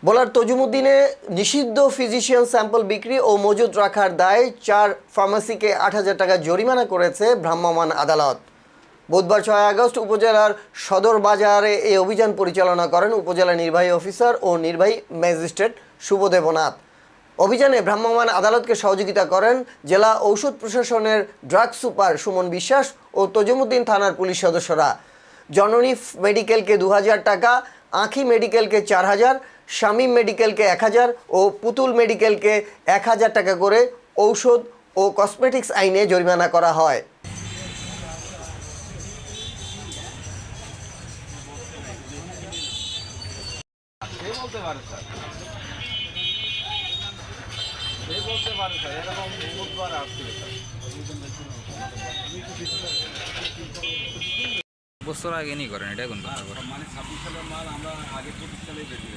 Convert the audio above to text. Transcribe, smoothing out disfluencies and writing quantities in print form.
Bowler তজুমুদ্দিনে নিষিদ্ধ physician sample বিক্রি ও মজুত রাখার দায়ে 4 ফার্মাসিকে 8,000 টাকা জরিমানা করেছে ভ্রাম্যমাণ আদালত। বুধবার 6 আগস্ট উপজেলার সদর বাজারে এই অভিযান পরিচালনা করেন উপজেলা নির্বাহী অফিসার ও নির্বাহী ম্যাজিস্ট্রেট শুভদেবনাথ। অভিযানে ভ্রাম্যমাণ আদালতকে সহযোগিতা করেন জেলা ঔষধ প্রশাসনের ড্রাগ সুপার সুমন বিশ্বাস ও তজুমুদ্দিন থানার পুলিশ সদস্যরা। জননী মেডিকেলকে 2,000 টাকা, আঁখি মেডিকেলকে 4,000, শামীম মেডিকেলকে 1,000 ও পুতুল মেডিকেলকে 1,000 টাকা করে ঔষধ ও কসমেটিক্স আইনে জরিমানা করা হয়। বছর আগে নি করেন এটা কোন কথা মানে 26 সালের মাল আমরা আগে 25 সালে বেশি